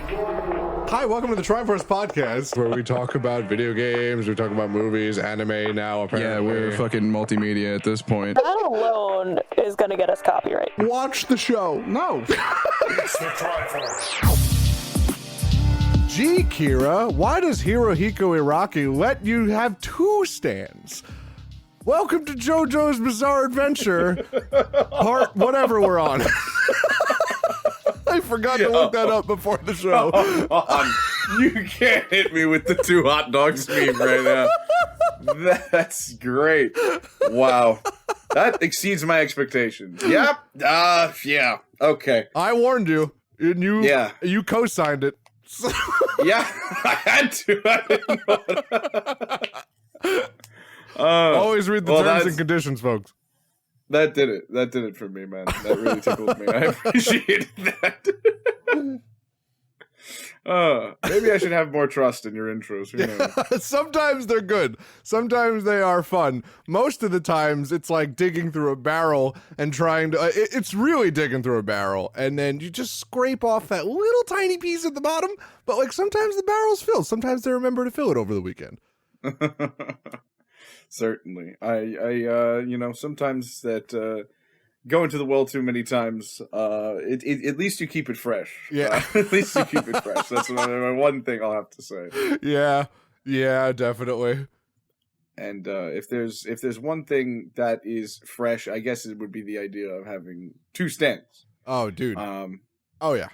Hi, welcome to the Tryforce podcast, where we talk about video games, we talk about movies, anime now, apparently. Yeah, we're fucking multimedia at this point. That alone is going to get us copyright. Watch the show. No. It's the Tryforce. Gee, Kira, why does Hirohiko Araki let you have two stands? Welcome to JoJo's Bizarre Adventure, part whatever we're on. I forgot to look that up before the show. You can't hit me with the two hot dogs meme right now. That's great. Wow. That exceeds my expectations. Yep. Yeah. Okay. I warned you, and you co-signed it. Yeah, I had to. I didn't know. Always read the terms and conditions, folks. That did it. That did it for me, man. That really tickled me. I appreciated that. Maybe I should have more trust in your intros. Who knows? Sometimes they're good. Sometimes they are fun. Most of the times, it's like digging through a barrel and trying to... it's really digging through a barrel, and then you just scrape off that little tiny piece at the bottom, but like sometimes the barrel's filled. Sometimes they remember to fill it over the weekend. Certainly. I sometimes that go into the well too many times, at least you keep it fresh. Yeah. At least you keep it fresh. That's one thing I'll have to say. Yeah, definitely. And if there's one thing that is fresh, I guess it would be the idea of having two stands. Oh, dude. Oh, yeah.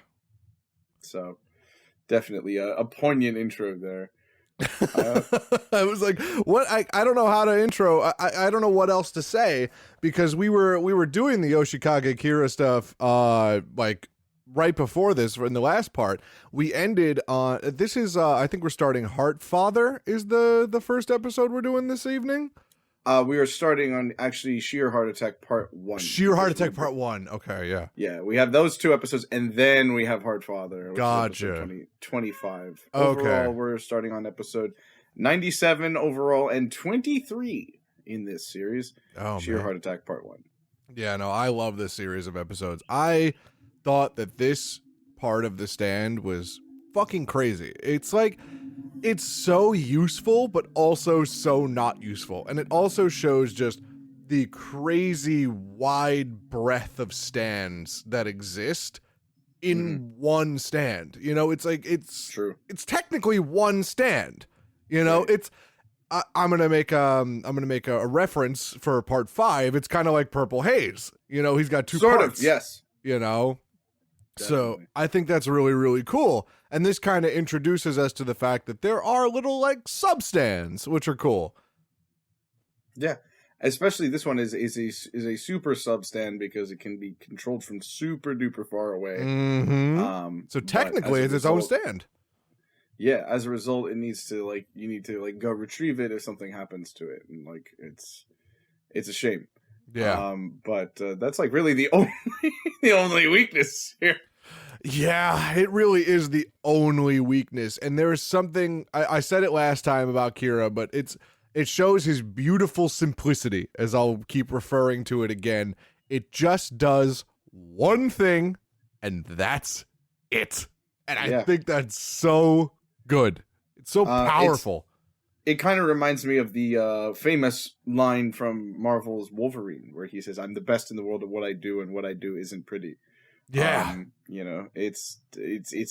So, definitely a poignant intro there. I was like, what? I don't know how to intro. I don't know what else to say, because we were doing the Yoshikage Kira stuff like right before this. In the last part, we ended on this is I think we're starting Heart Father is the first episode we're doing this evening. We are starting on actually Sheer Heart Attack Part 1. Sheer Heart Attack Part 1. Okay, yeah. Yeah, we have those two episodes, and then we have Heart Father. Gotcha. 25. Okay. Overall, we're starting on episode 97 overall, and 23 in this series. Oh, Sheer man. Heart Attack Part 1. Yeah, no, I love this series of episodes. I thought that this part of the stand was fucking crazy. It's like... it's so useful, but also so not useful. And it also shows just the crazy wide breadth of stands that exist in one stand. You know, it's like, it's true. It's technically one stand. You know, right. It's, I'm going to make a reference for part 5. It's kind of like Purple Haze. You know, he's got two parts. Yes. You know? Definitely. So I think that's really, really cool. And this kind of introduces us to the fact that there are little like substands, which are cool. Yeah. Especially this one is a super substand because it can be controlled from super duper far away. Mm-hmm. So technically it's its own stand. Yeah. As a result, it needs to you need to go retrieve it if something happens to it. And it's a shame. Yeah. But that's like really the only weakness here. Yeah, it really is the only weakness. And there's something I said it last time about Kira, but it shows his beautiful simplicity, as I'll keep referring to it again. It just does one thing, and that's it. And I think that's so good. It's so powerful. It kind of reminds me of the famous line from Marvel's Wolverine, where he says, "I'm the best in the world at what I do, and what I do isn't pretty." Yeah. It's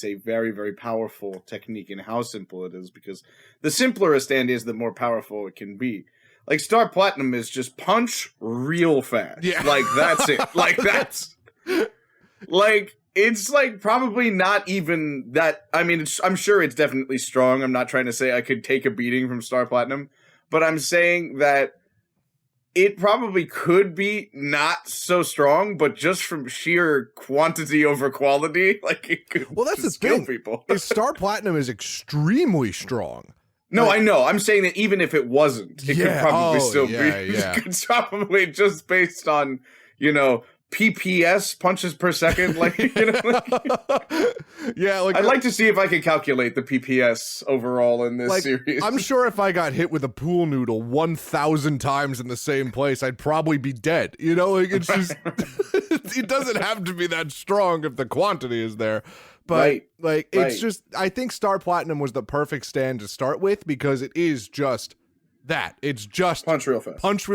a very, very powerful technique in how simple it is, because the simpler a stand is, the more powerful it can be. Like Star Platinum is just punch real fast. Yeah. Like that's it. Like that's like it's like probably not even that. I mean, I'm sure it's definitely strong. I'm not trying to say I could take a beating from Star Platinum, but I'm saying that it probably could be not so strong, but just from sheer quantity over quality, like it could. Well, that's the kill thing. People. Star Platinum is extremely strong. No, I know. I'm saying that even if it wasn't, it could probably still be. Yeah. It's probably just based on PPS, punches per second. Like, you know, yeah, like I'd like to see if I can calculate the PPS overall in this series. I'm sure if I got hit with a pool noodle 1,000 times in the same place, I'd probably be dead. You know, like it's just it doesn't have to be that strong if the quantity is there. But it's just, I think Star Platinum was the perfect stand to start with because it is just that. It's just punch real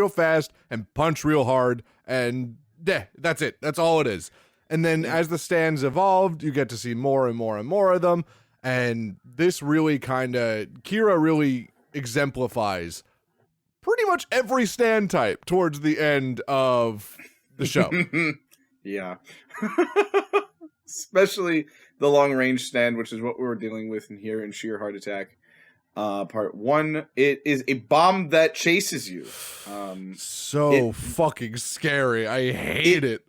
fast, and punch real hard, and yeah, that's it. That's all it is. And then as the stands evolved, you get to see more and more and more of them. And this really Kira really exemplifies pretty much every stand type towards the end of the show. Yeah. Especially the long range stand, which is what we were dealing with in here in Sheer Heart Attack. Part 1, it is a bomb that chases you. Fucking scary. I hate it.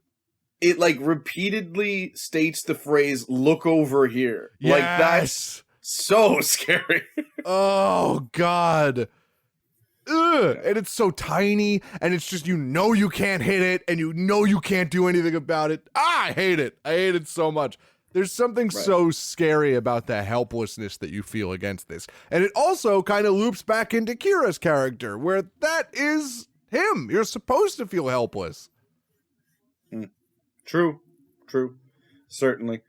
It like repeatedly states the phrase "look over here." Yes. Like that's so scary. Oh God. Ugh. And it's so tiny, and it's just you can't hit it, and you can't do anything about it. I hate it. I hate it so much. There's something so scary about the helplessness that you feel against this. And it also kind of loops back into Kira's character, where that is him. You're supposed to feel helpless. True. Certainly.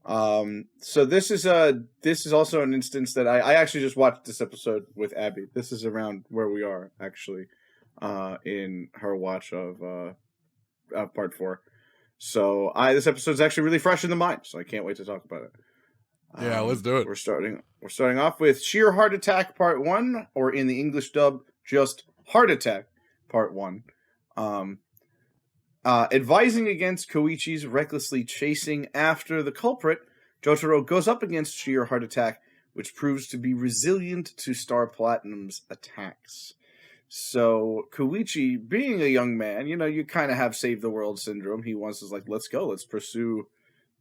So this is also an instance that I actually just watched this episode with Abby. This is around where we are, actually, in her watch of part 4. So this episode's actually really fresh in the mind, so I can't wait to talk about it. Yeah, let's do it. We're starting off with Sheer Heart Attack Part 1, or in the English dub, just Heart Attack Part 1. Advising against Koichi's recklessly chasing after the culprit, Jotaro goes up against Sheer Heart Attack, which proves to be resilient to Star Platinum's attacks. So Koichi, being a young man, you kind of have save the world syndrome. He wants to let's go, let's pursue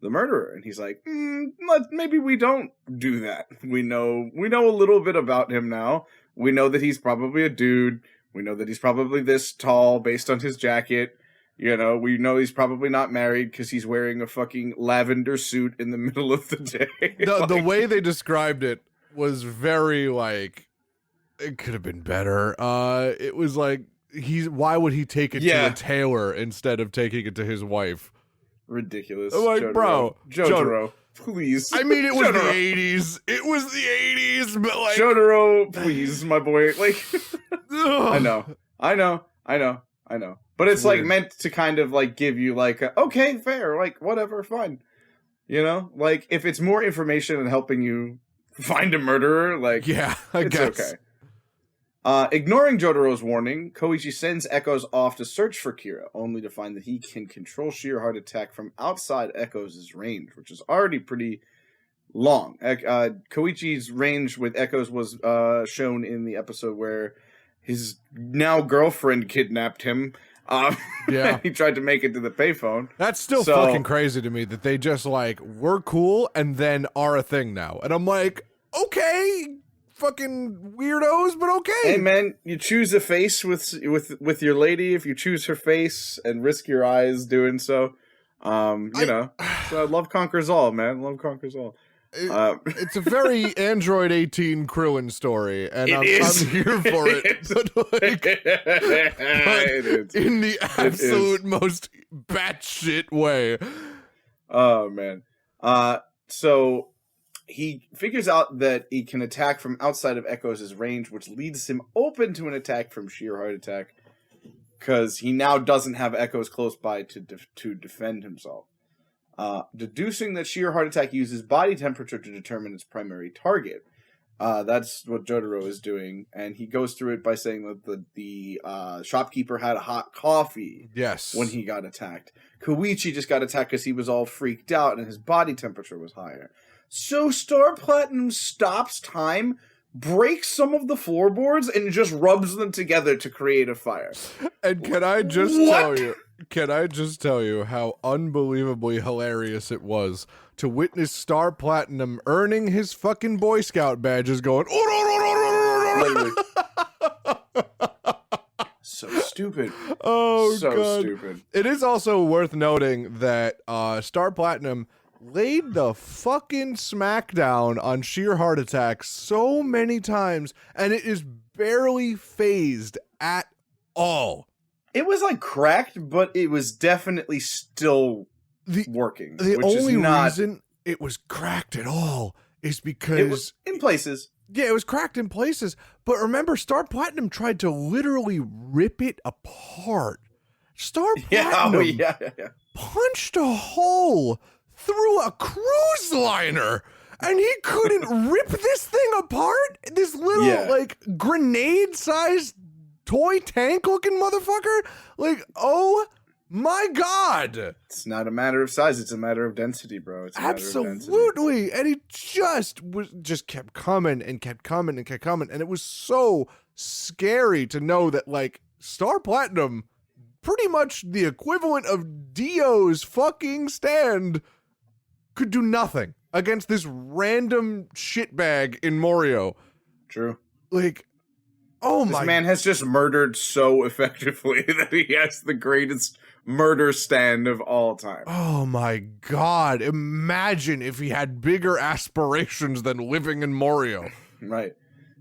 the murderer. And he's like, maybe we don't do that. We know a little bit about him now. We know that he's probably a dude. We know that he's probably this tall based on his jacket. We know he's probably not married because he's wearing a fucking lavender suit in the middle of the day. The way they described it was very it could have been better. It was why would he take it to a tailor instead of taking it to his wife? Ridiculous. I'm like, Jotaro, please. I mean, it was the 80s. It was the 80s, but Jotaro, please, my boy. I know. But it's meant to kind of give you okay, fair, whatever, fine. If it's more information and helping you find a murderer, yeah, I guess. Okay. Ignoring Jotaro's warning, Koichi sends Echoes off to search for Kira, only to find that he can control Sheer Heart Attack from outside Echoes' range, which is already pretty long. Koichi's range with Echoes was shown in the episode where his now girlfriend kidnapped him. Yeah, he tried to make it to the payphone. That's still fucking crazy to me that they just we're cool and then are a thing now. And I'm like, okay, fucking weirdos, but okay. Hey man, you choose a face with your lady if you choose her face and risk your eyes doing so. So love conquers all, man. Love conquers all. It's a very Android 18 Krillin story, and I'm here for it. But in the absolute most batshit way. Oh man. So he figures out that he can attack from outside of Echoes' range, which leads him open to an attack from Sheer Heart Attack, because he now doesn't have Echoes close by to defend himself. Deducing that Sheer Heart Attack uses body temperature to determine its primary target. That's what Jotaro is doing, and he goes through it by saying that the shopkeeper had a hot coffee when he got attacked. Koichi just got attacked because he was all freaked out and his body temperature was higher. So Star Platinum stops time, breaks some of the floorboards, and just rubs them together to create a fire. And can I just tell you how unbelievably hilarious it was to witness Star Platinum earning his fucking Boy Scout badges going, stupid. Oh, so God. stupid. It is also worth noting that Star Platinum laid the fucking smackdown on sheer heart attacks so many times, and it is barely phased at all. It was like cracked, but it was definitely still working. The which only is not, reason it was cracked at all is because it was in places. Yeah, it was cracked in places. But remember, Star Platinum tried to literally rip it apart. Star Platinum punched a hole through a cruise liner, and he couldn't rip this thing apart? This little, like, grenade-sized toy tank-looking motherfucker? Like, oh my God. It's not a matter of size, it's a matter of density, bro. It's a Absolutely. And he just kept coming and kept coming and kept coming. And it was so scary to know that, like, Star Platinum, pretty much the equivalent of Dio's fucking stand, could do nothing against this random shitbag in Morio. True. Like, oh my. This man has just murdered so effectively that he has the greatest murder stand of all time. Oh my God. Imagine if he had bigger aspirations than living in Morio. Right.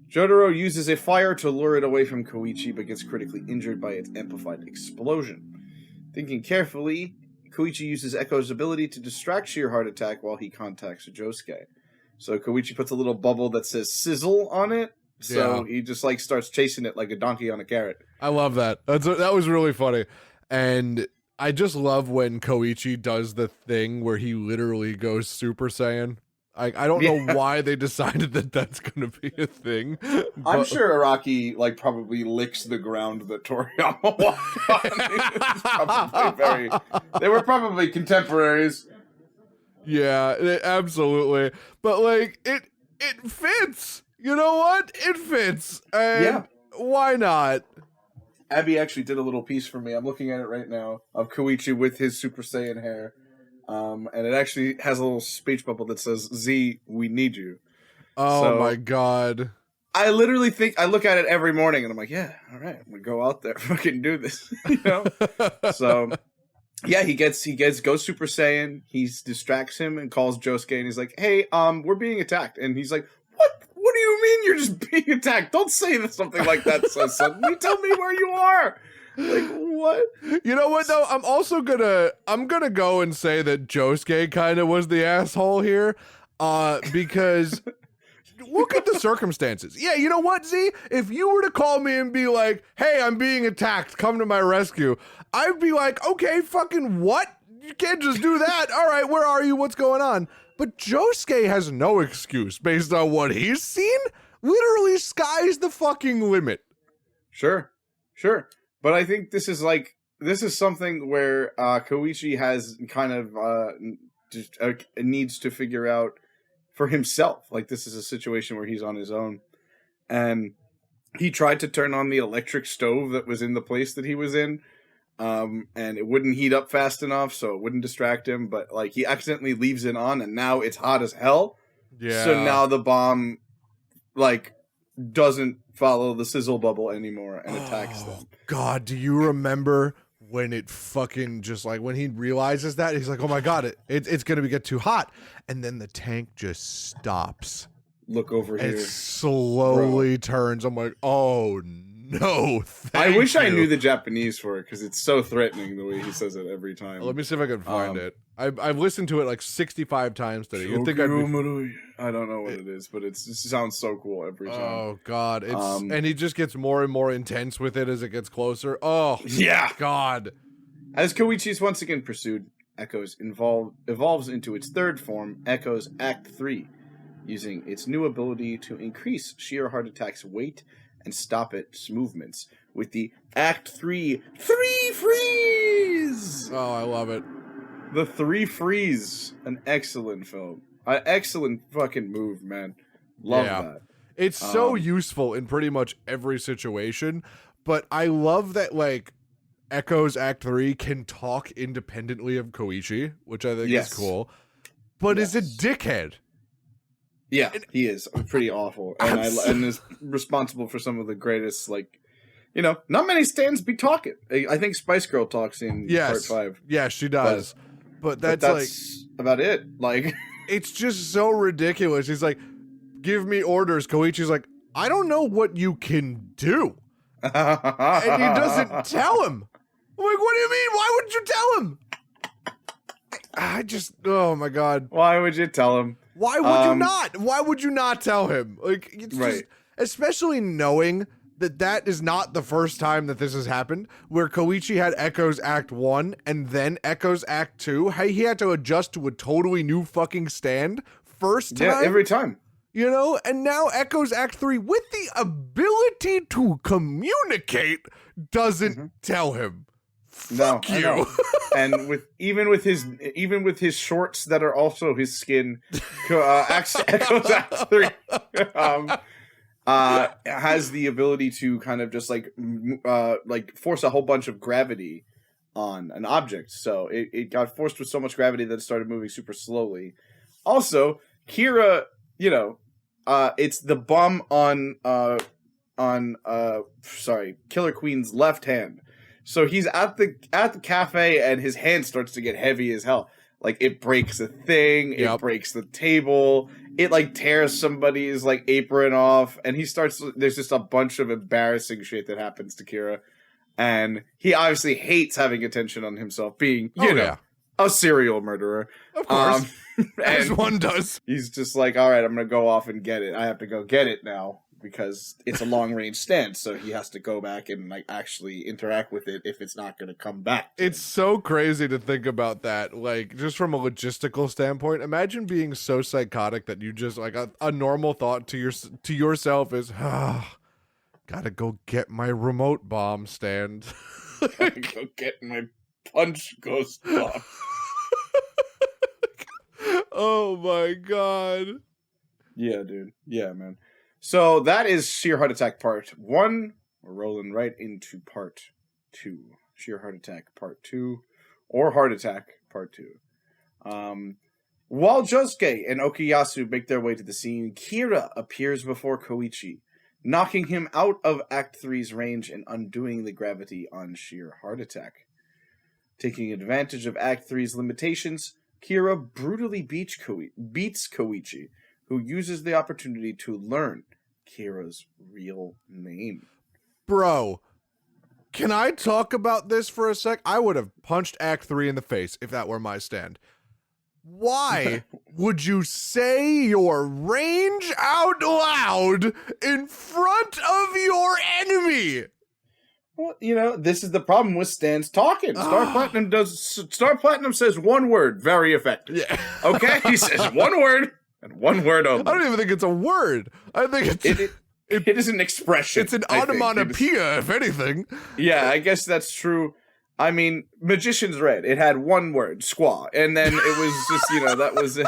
Jotaro uses a fire to lure it away from Koichi, but gets critically injured by its amplified explosion. Thinking carefully, Koichi uses Echo's ability to distract Sheer Heart Attack while he contacts Josuke. So Koichi puts a little bubble that says sizzle on it, so he just like starts chasing it like a donkey on a carrot. I love that. That was really funny. And I just love when Koichi does the thing where he literally goes Super Saiyan. I don't know why they decided that that's going to be a thing. I'm sure Araki like probably licks the ground that Toriyama walked on. They were probably contemporaries. Yeah, absolutely. But like it fits. You know what? It fits. And why not? Abby actually did a little piece for me. I'm looking at it right now of Koichi with his Super Saiyan hair. And it actually has a little speech bubble that says, Z, we need you. Oh my God. I literally think, I look at it every morning and I'm like, yeah, all right, I'm going to go out there and fucking do this. You know? So, yeah, he goes Super Saiyan. He distracts him and calls Josuke and he's like, hey, we're being attacked. And he's like, what do you mean you're just being attacked? Don't say something like that so suddenly. Tell me where you are. Like, what? You know what, though? I'm also gonna go and say that Josuke kind of was the asshole here, because look at the circumstances. Yeah, you know what, Z? If you were to call me and be like, hey, I'm being attacked, come to my rescue, I'd be like, okay, fucking what? You can't just do that. All right, where are you? What's going on? But Josuke has no excuse based on what he's seen. Literally, sky's the fucking limit. Sure. But I think this is something where Koichi has kind of needs to figure out for himself. Like, this is a situation where he's on his own. And he tried to turn on the electric stove that was in the place that he was in. And it wouldn't heat up fast enough, so it wouldn't distract him. But, like, he accidentally leaves it on, and now it's hot as hell. Yeah. So now the bomb, like, doesn't follow the sizzle bubble anymore and attacks them. God, do you remember when it fucking just like when he realizes that he's like, oh my God, it's gonna get too hot, and then the tank just stops. Look over here. It slowly turns. I'm like, oh no. I wish I knew the Japanese for it because it's so threatening the way he says it every time. Let me see if I can find it. I've listened to it like 65 times today. You'd think I don't know what it is, but it sounds so cool every time. Oh God, and he just gets more and more intense with it as it gets closer. Oh yeah, God. As Koichi is once again pursued, Echoes evolves into its third form, Echoes Act 3, using its new ability to increase Sheer Heart Attack's weight and stop its movements with the Act 3 Freeze! Oh, I love it. The 3 Freeze, an excellent film. An excellent fucking move, man. Love that. It's so useful in pretty much every situation, but I love that, like, Echoes Act 3 can talk independently of Koichi, which I think is cool, but is a dickhead. Yeah, he is pretty awful, and is responsible for some of the greatest like you know, not many stands be talking. I think Spice Girl talks in part 5. Yeah, she does. But that's about it. Like, it's just so ridiculous. He's like, give me orders. Koichi's like, I don't know what you can do. And he doesn't tell him. I'm like, what do you mean? Why wouldn't you tell him? Oh my God. Why would you tell him? Why would you not? Why would you not tell him? Like, it's just, especially knowing that is not the first time that this has happened, where Koichi had Echoes Act 1 and then Echoes Act 2. He had to adjust to a totally new fucking stand first time. Yeah, every time. You know, and now Echoes Act 3 with the ability to communicate doesn't tell him. Fuck you. And even with his shorts that are also his skin, Echoes Act 3 has the ability to kind of just like force a whole bunch of gravity on an object. So it got forced with so much gravity that it started moving super slowly. Also, Kira, you know, it's the bum on Killer Queen's left hand. So he's at the cafe and his hand starts to get heavy as hell. Like, it breaks a thing, it breaks the table, it like tears somebody's like apron off, and there's just a bunch of embarrassing shit that happens to Kira. And he obviously hates having attention on himself, being, you know, a serial murderer. Of course. As one does. He's just like, all right, I'm going to go off and get it. I have to go get it now because it's a long range stance. So he has to go back and like actually interact with it if it's not going to come back. It's so crazy to think about that. Like, just from a logistical standpoint, imagine being so psychotic that you just like a normal thought to yourself is, gotta go get my remote bomb stand. Gotta go get my punch ghost bomb. Oh my God. Yeah, dude. Yeah, man. So that is Sheer Heart Attack Part 1. We're rolling right into Part 2. Sheer Heart Attack Part 2. Or Heart Attack Part 2. While Josuke and Okuyasu make their way to the scene, Kira appears before Koichi, knocking him out of Act 3's range and undoing the gravity on Sheer Heart Attack. Taking advantage of Act 3's limitations, Kira brutally beats Koichi, who uses the opportunity to learn Kira's real name. Bro, can I talk about this for a sec? I would have punched Act 3 in the face if that were my stand. Why would you say your range out loud in front of your enemy? Well, you know, this is the problem with stands talking. Star Platinum says one word, very effective. Yeah. Okay? He says one word, and one word only. I don't even think it's a word. I think it is an expression. It's an onomatopoeia, if anything. Yeah, I guess that's true. I mean, Magician's Red. It had one word, squaw. And then it was just, you know, that was it.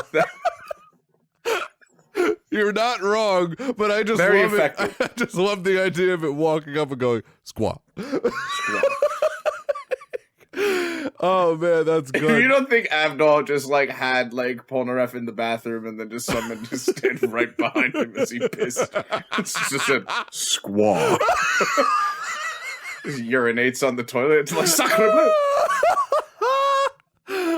You're not wrong, but I just very love effective. I just love the idea of it walking up and going, squaw. Squaw. Oh man, that's good. You don't think Avdol just like had like Polnareff in the bathroom and then just someone just stand right behind him as he pissed? It's just a squaw. He urinates on the toilet. It's like sacre bleu.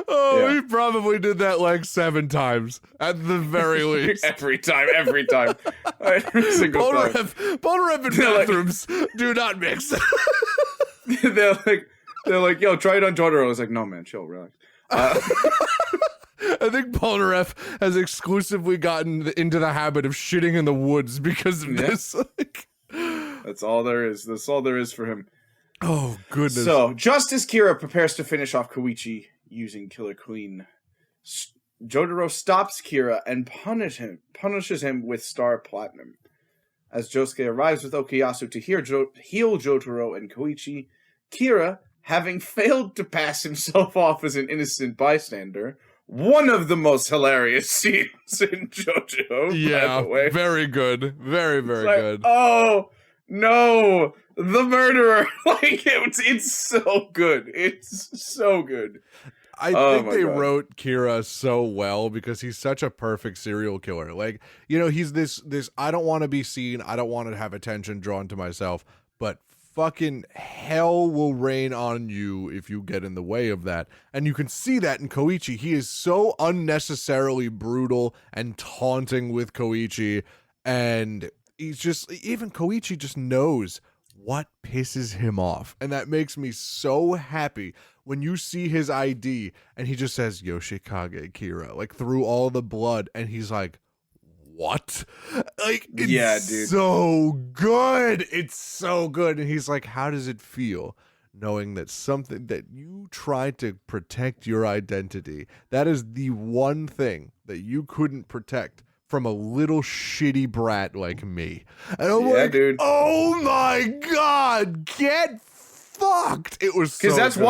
Oh, Yeah. he probably did that like 7 times at the very least. every time. Every single time. Polnareff and bathrooms do not mix. They're like, yo, try it on Jotaro. I was like, no, man, chill, relax. I think Polnareff has exclusively gotten into the habit of shitting in the woods because of this. That's all there is. That's all there is for him. Oh, goodness. So, just as Kira prepares to finish off Koichi using Killer Queen, Jotaro stops Kira and punishes him with Star Platinum. As Josuke arrives with Okuyasu to heal Jotaro and Koichi, Kira, having failed to pass himself off as an innocent bystander, one of the most hilarious scenes in JoJo, by the way. Very good. Very, very good. Oh, no, the murderer. Like, it's so good. It's so good. I think they wrote Kira so well because he's such a perfect serial killer. Like, you know, he's this I don't want to be seen, I don't want to have attention drawn to myself, but fucking hell will rain on you if you get in the way of that. And you can see that in Koichi. He is so unnecessarily brutal and taunting with Koichi. And he's just, even Koichi just knows what pisses him off. And that makes me so happy when you see his ID and he just says Yoshikage Kira, like through all the blood, and he's like, what? Like, it's Yeah, dude. so good. It's so good. And he's like, how does it feel knowing that something that you tried to protect your identity, that is the one thing that you couldn't protect from a little shitty brat like me. And I'm like, dude. Oh my God, get fucked. It was so Because that's good.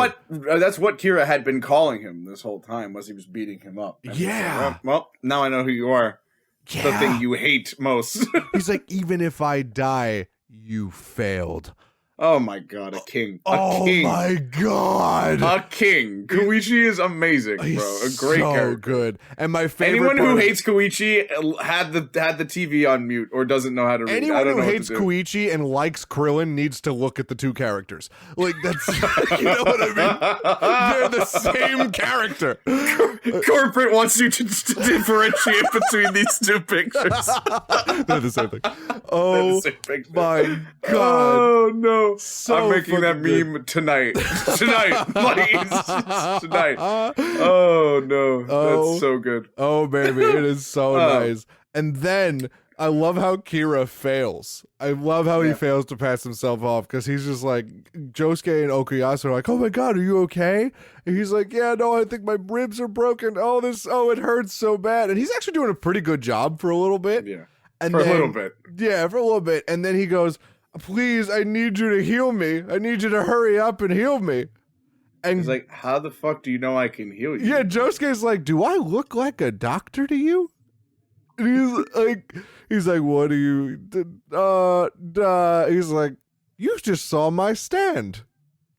what Kira had been calling him this whole time, was he was beating him up. And Yeah. he's like, well, now I know who you are. Yeah. The thing you hate most. He's like, even if I die, you failed. Oh my God, a king. Oh king. my God. A king. Koichi is amazing, bro. A great so character. good. And my favorite Anyone who part- hates Koichi had the TV on mute or doesn't know how to read. I Anyone don't who know hates what to do. Koichi and likes Krillin needs to look at the two characters. Like, that's, you know what I mean? They're the same character. Corporate wants you to differentiate between these two pictures. They're the same thing. They're Oh the same picture. my God. Oh no! So I'm making that fucking meme tonight. Tonight. Oh no, Oh. that's so good. Oh, baby, it is so Oh. nice. And then I love how Kira fails. I love how he fails to pass himself off because he's just like, Josuke and Okuyasu are like, oh my God, are you okay? And he's like, yeah, no, I think my ribs are broken. Oh, it hurts so bad. And he's actually doing a pretty good job for a little bit. Yeah, And for then, a little bit. Yeah, for a little bit. And then he goes, please, I need you to heal me. I need you to hurry up and heal me. And He's like, how the fuck do you know I can heal you? yeah, Josuke's like, do I look like a doctor to you? And he's like, what do you, he's like, you just saw my stand.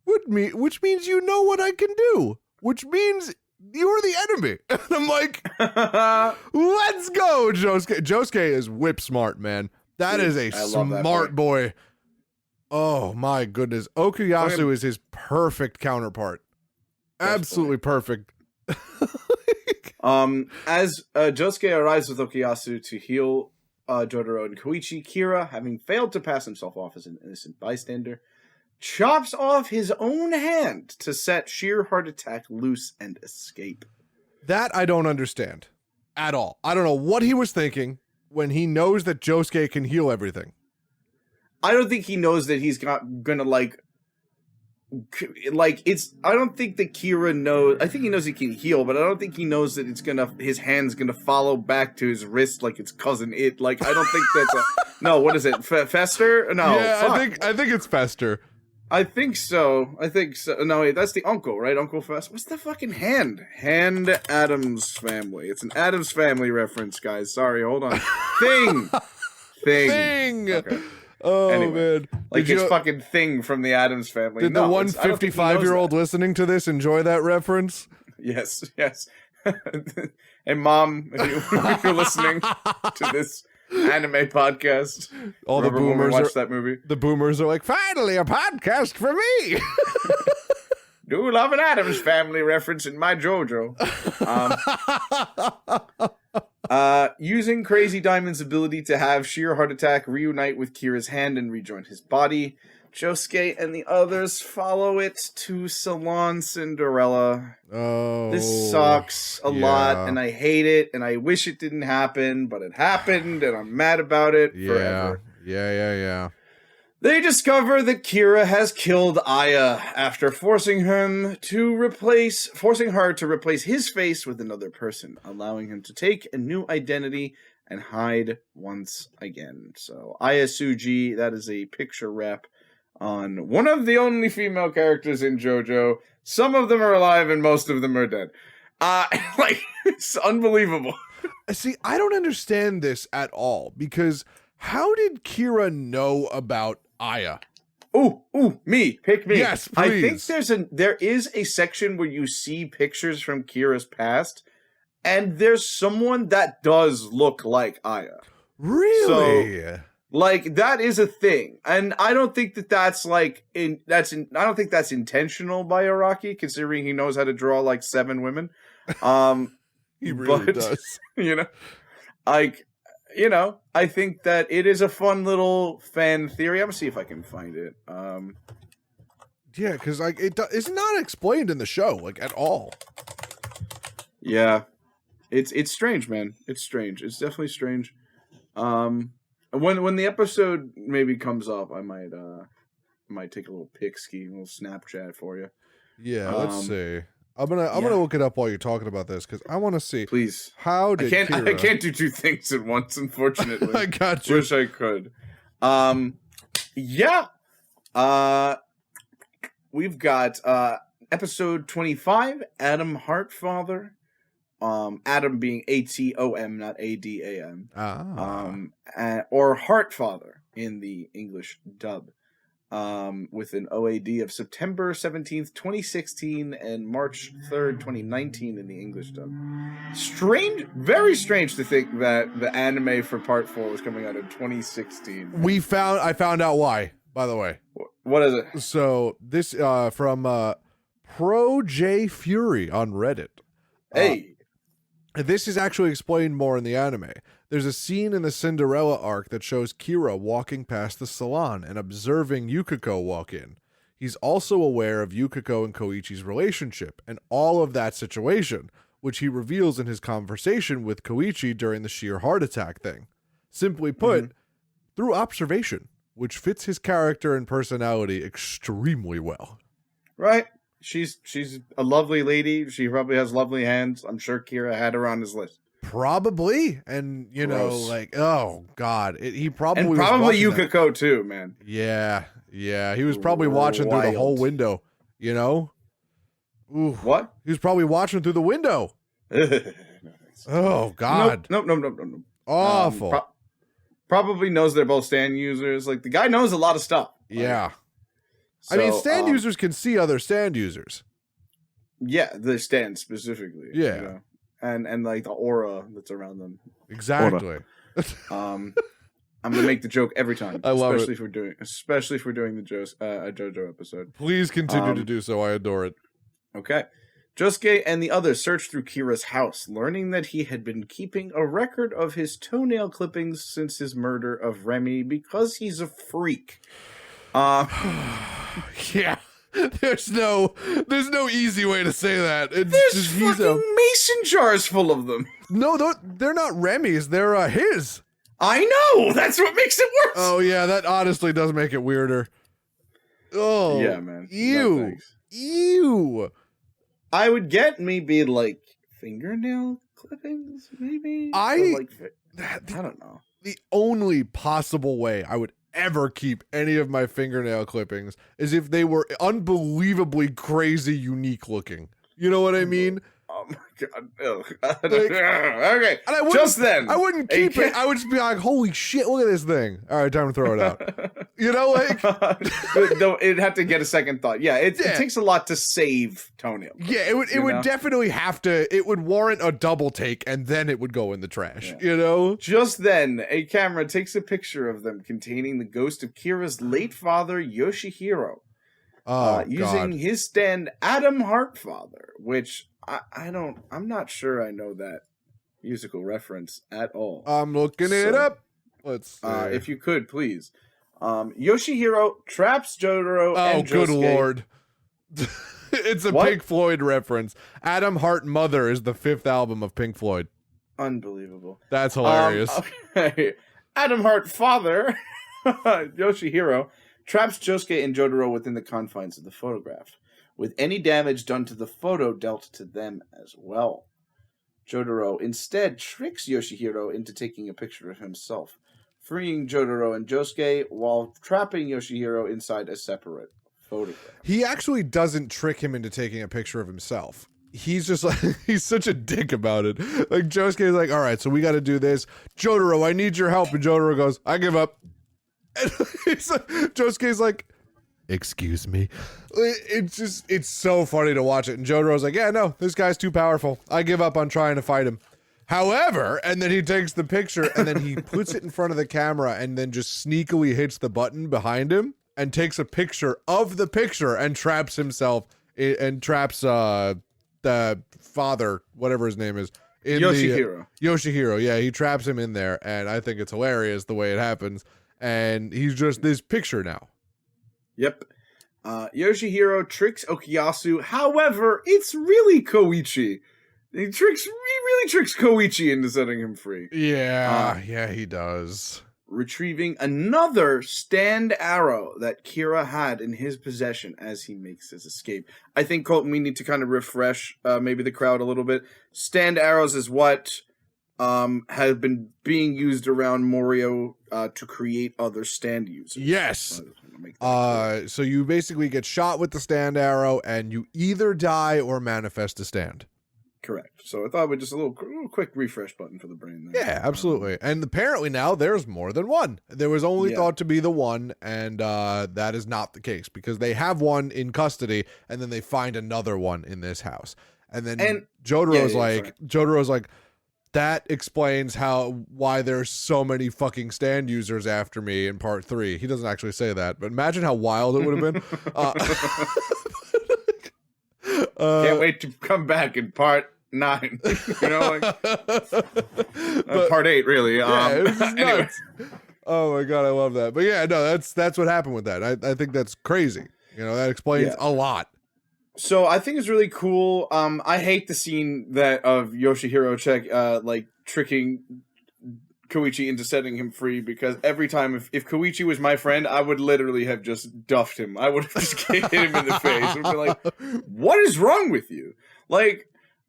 Which means you know what I can do. Which means you're the enemy. And I'm like, let's go, Josuke. Josuke is whip smart, man. That is a I love that smart boy. Oh my goodness. Okuyasu is his perfect counterpart. Absolutely perfect. As Josuke arrives with Okuyasu to heal Jotaro and Koichi, Kira, having failed to pass himself off as an innocent bystander, chops off his own hand to set Sheer Heart Attack loose and escape. That I don't understand at all. I don't know what he was thinking when he knows that Josuke can heal everything. I don't think he knows that he's gonna like it's. I don't think that Kira knows. I think he knows he can heal, but I don't think he knows that his hand's gonna follow back to his wrist like it's cousin It. Like I don't think that's no. What is it? Fester? No. Yeah, fuck. I think it's Fester. I think so. No, wait, that's the uncle, right? Uncle Fest. What's the fucking hand? Hand Adams Family. It's an Adams Family reference, guys. Sorry, hold on. Thing. Okay. Oh Anyway, man, Like Did his you- fucking thing from the Adams Family. Did No, the it's- I don't think he knows 155-year-old listening to this enjoy that reference? that. Yes. And mom, if you're listening to this anime podcast, All the remember when we boomers watched are, that movie. the boomers are like, finally a podcast for me. Do love an Adams Family reference in my JoJo. Using Crazy Diamond's ability to have Sheer Heart Attack reunite with Kira's hand and rejoin his body, Josuke and the others follow it to Salon Cinderella. Oh, This sucks a yeah. lot, and I hate it, and I wish it didn't happen, but it happened, and I'm mad about it forever. Yeah. They discover that Kira has killed Aya after forcing her to replace his face with another person, allowing him to take a new identity and hide once again. So Aya Suji, that is a picture wrap on one of the only female characters in JoJo. Some of them are alive and most of them are dead. It's unbelievable. See, I don't understand this at all because how did Kira know about Aya? Ooh, pick me. Yes, I think please. there is a section where you see pictures from Kira's past, and there's someone that does look like Aya. Really? Like, that is a thing, and I don't think that's like I don't think that's intentional by Araki, considering he knows how to draw like 7 women. He really does. I think that it is a fun little fan theory. I'm gonna see if I can find it. Yeah, because like it's not explained in the show like at all. Yeah, it's strange, man. It's strange. It's definitely strange. When the episode maybe comes up, I might take a little pic ski, a little Snapchat for you. Yeah, let's see. I'm gonna look it up while you're talking about this because I want to see. Please, how did I can't do 2 things at once, unfortunately. I got you. Wish I could. We've got episode 25, Adam Heartfather. Adam being ATOM, not ADAM. Or Heartfather in the English dub. With an OAD of September 17th, 2016 and March 3rd, 2019 in the English dub. Strange, very strange to think that the anime for part 4 was coming out in 2016. I found out why, by the way. What is it? So this from Pro J Fury on Reddit. Hey. This is actually explained more in the anime. There's a scene in the Cinderella arc that shows Kira walking past the salon and observing Yukiko walk in. He's also aware of Yukiko and Koichi's relationship and all of that situation, which he reveals in his conversation with Koichi during the sheer heart attack thing. Simply put, through observation, which fits his character and personality extremely well. Right? She's a lovely lady. She probably has lovely hands. I'm sure Kira had her on his list. Probably, and Gross. oh god, he probably and was probably watching Yukiko that. too, man. Yeah, he was probably watching through the whole Wild. window. You know, ooh, What? he was probably watching through the window. No, thanks. Oh god, Nope. awful. Probably knows they're both stand users. Like, the guy knows a lot of stuff. Yeah, So, I mean, stand users can see other stand users. Yeah, the stand specifically. Yeah. You know? And like the aura that's around them. Exactly. I'm gonna make the joke every time. I love especially if we're doing the JoJo episode. Please continue to do so. I adore it. Okay. Josuke and the others searched through Kira's house, learning that he had been keeping a record of his toenail clippings since his murder of Remy because he's a freak. Yeah. There's no easy way to say that. It's There's just, fucking mason jars full of them. No, they're not Remy's. They're his. I know. That's what makes it worse. Oh yeah, that honestly does make it weirder. Oh yeah, man. Ew, No, thanks. ew. I would get maybe like fingernail clippings, maybe. Or, like, I don't know. The only possible way I would ever keep any of my fingernail clippings is if they were unbelievably crazy unique looking. You know what I mean? Oh my god. Okay. And I wouldn't keep it. I would just be like, holy shit, look at this thing. All right, time to throw it out. You know, like no, it'd have to get a second thought. Yeah, it takes a lot to save toenails. Yeah, it would definitely have to. It would warrant a double take, and then it would go in the trash. Yeah. You know. Just then, a camera takes a picture of them containing the ghost of Kira's late father, Yoshihiro, using his stand, Adam Heartfather, which I'm not sure I know that musical reference at all. I'm looking it up. Let's see. If you could, please. Yoshihiro traps Jotaro and Josuke. Oh, good lord. It's a What? Pink Floyd reference. Adam Hart Mother is the 5th album of Pink Floyd. Unbelievable. That's hilarious. Okay. Adam Hart father, Yoshihiro, traps Josuke and Jotaro within the confines of the photograph, with any damage done to the photo dealt to them as well. Jotaro instead tricks Yoshihiro into taking a picture of himself, freeing Jotaro and Josuke while trapping Yoshihiro inside a separate photograph. He actually doesn't trick him into taking a picture of himself. He's just like, he's such a dick about it. Like, Josuke's like, all right, so we got to do this. Jotaro, I need your help. And Jotaro goes, I give up. And Josuke's like, excuse me. It's so funny to watch it. And Jotaro's like, yeah, no, this guy's too powerful. I give up on trying to fight him. However, and then he takes the picture and then he puts it in front of the camera and then just sneakily hits the button behind him and takes a picture of the picture and traps himself and traps the father, whatever his name is, in Yoshihiro. Yeah, he traps him in there, and I think it's hilarious the way it happens. And he's just this picture now. Yep. Yoshihiro tricks Okuyasu. However, it's really Koichi. He really tricks Koichi into setting him free. Yeah, he does. Retrieving another stand arrow that Kira had in his possession as he makes his escape. I think, Colton, we need to kind of refresh maybe the crowd a little bit. Stand arrows is what have been being used around Morio to create other stand users. Yes. So you basically get shot with the stand arrow and you either die or manifest a stand. Correct. So I thought we'd just a little quick refresh button for the brain there. Yeah, absolutely. And apparently now there's more than one. There was only thought to be the one, and that is not the case because they have one in custody and then they find another one in this house. And then Jotaro's like, that explains why there's so many fucking stand users after me in part 3. He doesn't actually say that, but imagine how wild it would have been. Can't wait to come back in part 9. You know, part 8, really. Anyway. Oh my god, I love that. But yeah, no, that's what happened with that. I think that's crazy. You know, that explains a lot. So I think it's really cool. I hate the scene of Yoshihiro tricking Koichi into setting him free, because every time if Koichi was my friend, I would literally have just duffed him. I would have just hit him in the face and be like, what is wrong with you?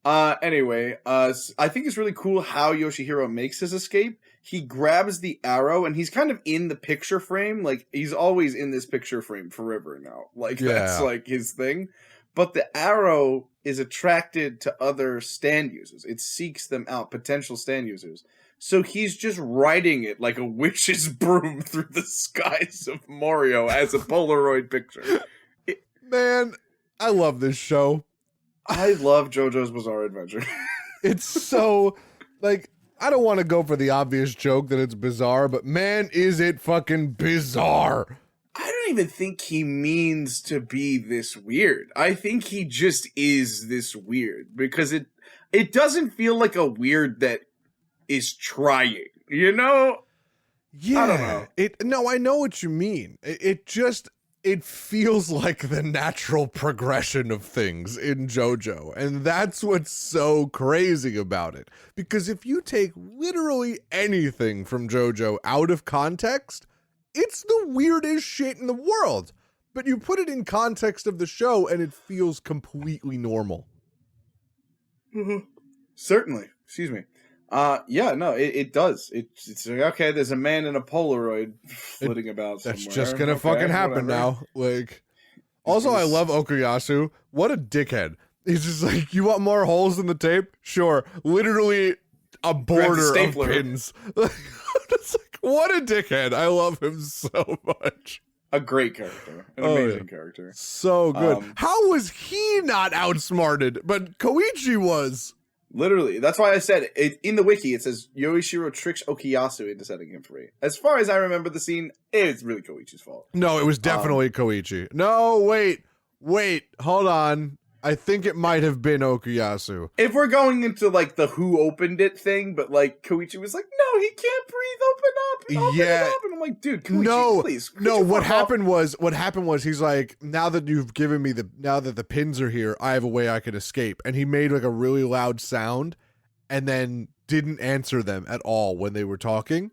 Anyway, I think it's really cool how Yoshihiro makes his escape. He grabs the arrow and he's kind of in the picture frame. Like, he's always in this picture frame forever now. That's like his thing. But the arrow is attracted to other stand users. It seeks them out, potential stand users. So he's just riding it like a witch's broom through the skies of Mario as a Polaroid picture. Man, I love this show. I love JoJo's Bizarre Adventure. It's so, I don't want to go for the obvious joke that it's bizarre, but man, is it fucking bizarre. I don't even think he means to be this weird. I think he just is this weird, because it doesn't feel like a weird that is trying, you know? Yeah. I don't know. I know what you mean. It feels like the natural progression of things in JoJo. And that's what's so crazy about it. Because if you take literally anything from JoJo out of context, it's the weirdest shit in the world. But you put it in context of the show and it feels completely normal. Mm-hmm. Certainly. Excuse me. It does. It's like, okay, there's a man in a Polaroid flitting about somewhere. That's just gonna fucking happen now. Also, I love Okuyasu. What a dickhead. He's just like, you want more holes in the tape? Sure. Literally a border of pins. It's like, what a dickhead. I love him so much. A great character. An amazing character. So good. How was he not outsmarted? But Koichi was. Literally. That's why I said in the wiki, it says Yoshihiro tricks Okuyasu into setting him free. As far as I remember the scene, it's really Koichi's fault. No, it was definitely Koichi. No, wait, hold on. I think it might have been Okuyasu. If we're going into the who opened it thing, but Koichi was like, no, he can't breathe, open it up. And I'm like, dude, Koichi, please. No, what happened was he's like, now that you've given me now that the pins are here, I have a way I can escape. And he made a really loud sound and then didn't answer them at all when they were talking.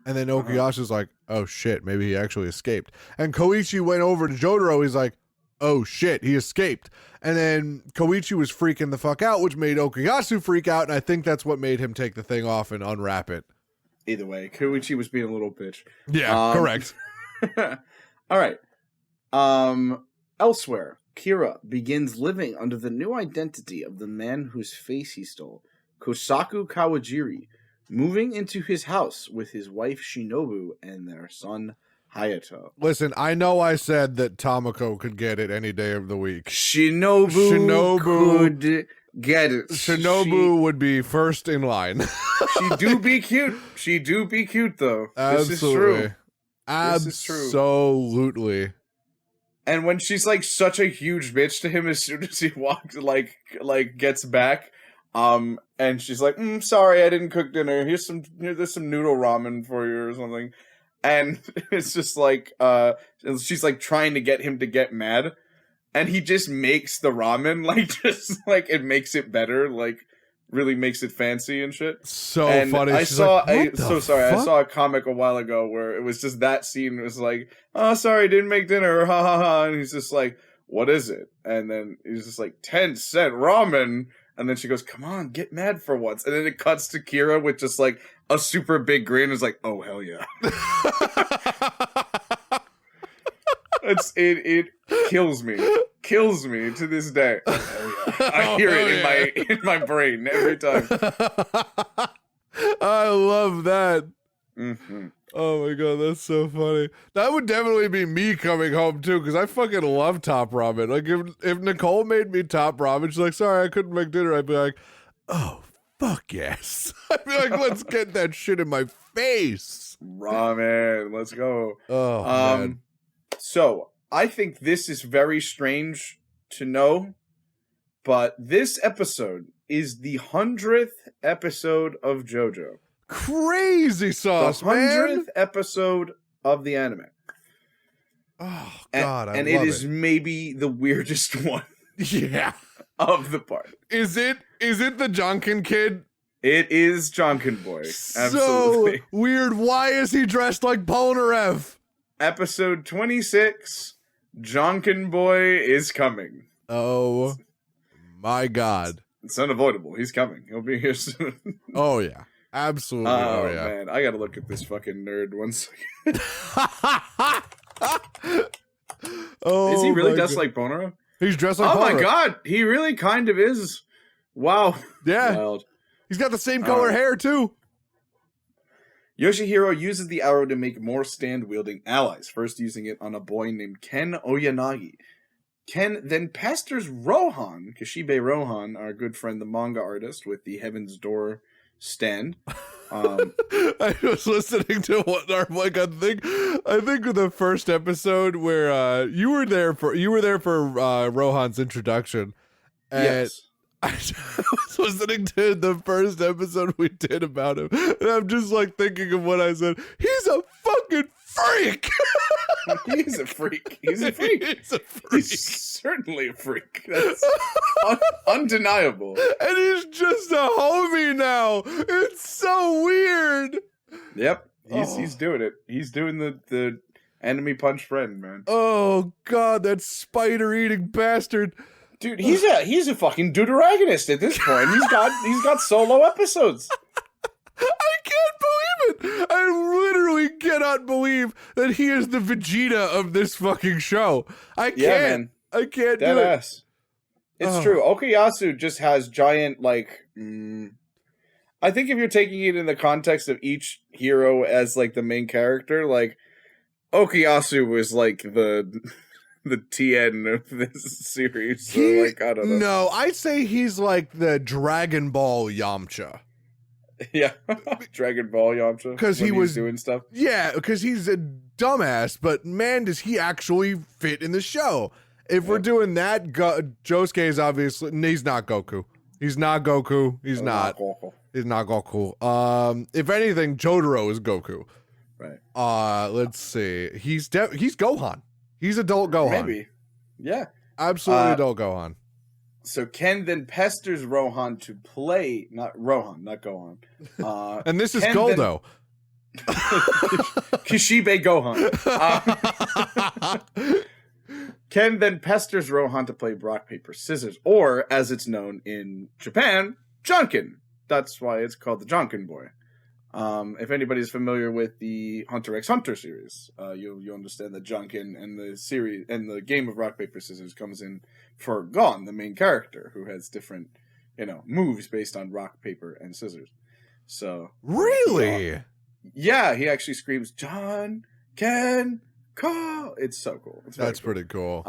And then Okuyasu's like, oh shit, maybe he actually escaped. And Koichi went over to Jotaro, he's like, oh shit, he escaped. And then Koichi was freaking the fuck out, which made Okuyasu freak out, and I think that's what made him take the thing off and unwrap it. Either way, Koichi was being a little bitch. Yeah, correct. All right. Elsewhere, Kira begins living under the new identity of the man whose face he stole, Kosaku Kawajiri, moving into his house with his wife Shinobu and their son Hayato. Listen, I know I said that Tamako could get it any day of the week. Shinobu could Get it. Shinobu would be first in line. She do be cute. She do be cute though. Absolutely. This is true. Absolutely. And when she's like such a huge bitch to him as soon as he walks, like gets back, and she's like, "Sorry, I didn't cook dinner. There's some noodle ramen for you or something," and it's just like, she's like trying to get him to get mad, and he just makes the ramen it makes it better, like really makes it fancy and shit. So and funny. I She's saw like, I saw a comic a while ago where it was just that scene. It was like, "Oh, sorry, didn't make dinner." Ha ha ha. And he's just like, "What is it?" And then he's just like, 10-cent ramen. And then she goes, "Come on, get mad for once." And then it cuts to Kira with just like a super big grin. It's like, "Oh hell yeah." It kills me to this day. Oh, yeah. I hear it in my brain every time. I love that. Mm-hmm. Oh my god, that's so funny. That would definitely be me coming home too, because I fucking love top ramen. Like if Nicole made me top ramen, she's like, "Sorry, I couldn't make dinner," I'd be like, "Oh fuck yes." I'd be like, "Let's get that shit in my face." Ramen, let's go. Oh man. So I think this is very strange to know, but this episode is the 100th episode of JoJo. Crazy sauce, The 100th man. episode of the anime. Oh god, and I love it is maybe the weirdest one Yeah. of the part. Is it the Jonkin kid? It is Jonkin Boy. Absolutely. So weird. Why is he dressed like Polnareff? Episode 26, Jonkin Boy is coming. Oh my god. It's unavoidable. He's coming. He'll be here soon. Oh yeah. Absolutely. Oh, yeah. man. I gotta look at this fucking nerd one second. Oh, Is he really my dressed God. like Bonero? He's dressed like Oh my Polnareff. god. He really kind of is. Wow. Yeah. Wild. He's got the same color hair too. Yoshihiro uses the arrow to make more stand-wielding allies, first using it on a boy named Ken Oyanagi. Ken then pesters Rohan, Kishibe Rohan, our good friend, the manga artist, with the Heaven's Door stand. I was listening to what I think the first episode where you were there for Rohan's introduction. And Yes. I was listening to the first episode we did about him, and I'm just like thinking of what I said. He's a fucking freak. He's a freak. He's a freak. He's a freak. He's certainly a freak. That's undeniable. And he's just a homie now. It's so weird. Yep. He's doing it. He's doing the enemy punch friend, man. Oh god, that spider eating bastard. Dude, he's a fucking deuteragonist at this point. He's got solo episodes. I can't believe it. I literally cannot believe that he is the Vegeta of this fucking show. I can't. Yeah, man. I can't Dead do it. ass. It's true. Okuyasu just has giant, like, I think if you're taking it in the context of each hero as, like, the main character, like, Okuyasu was, like, the TN of this series. So, like, I don't know. No, I'd say he's like the Dragon Ball Yamcha. Yeah. Dragon Ball Yamcha. 'Cause when he was doing stuff. Yeah, because he's a dumbass, but man, does he actually fit in the show. If we're doing that, Josuke is obviously... He's not Goku. He's not Goku. He's not. He's not Goku. If anything, Jotaro is Goku. Right. Let's see. He's Gohan. He's adult Gohan. Maybe. Yeah. Absolutely adult Gohan. So Ken then pesters Rohan to play... Not Rohan, not Gohan. And this is Ken Goldo. Kishibe Gohan. Ken then pesters Rohan to play rock, paper, scissors, or, as it's known in Japan, Jonkin. That's why it's called the Jonkin Boy. If anybody's familiar with the Hunter x Hunter series, you'll understand that Jonkin and the series and the game of rock, paper, scissors comes in for Gon, the main character, who has different, moves based on rock, paper, and scissors. So Really? yeah, he actually screams, "John, Ken, call!" It's so cool. It's That's very pretty cool.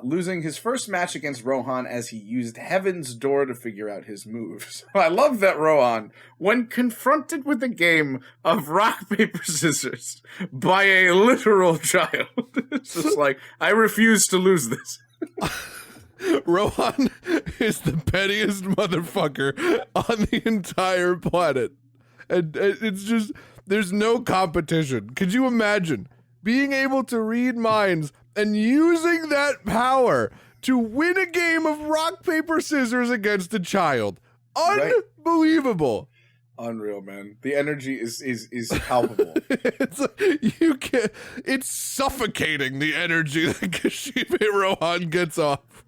losing his first match against Rohan as he used Heaven's Door to figure out his moves. I love that Rohan, when confronted with a game of rock, paper, scissors by a literal child, it's just like, I refuse to lose this. Rohan is the pettiest motherfucker on the entire planet. And it's just, there's no competition. Could you imagine being able to read minds and using that power to win a game of rock, paper, scissors against a child? Unbelievable. Unreal, man. The energy is palpable. It's suffocating, the energy that Kashibe Rohan gets off.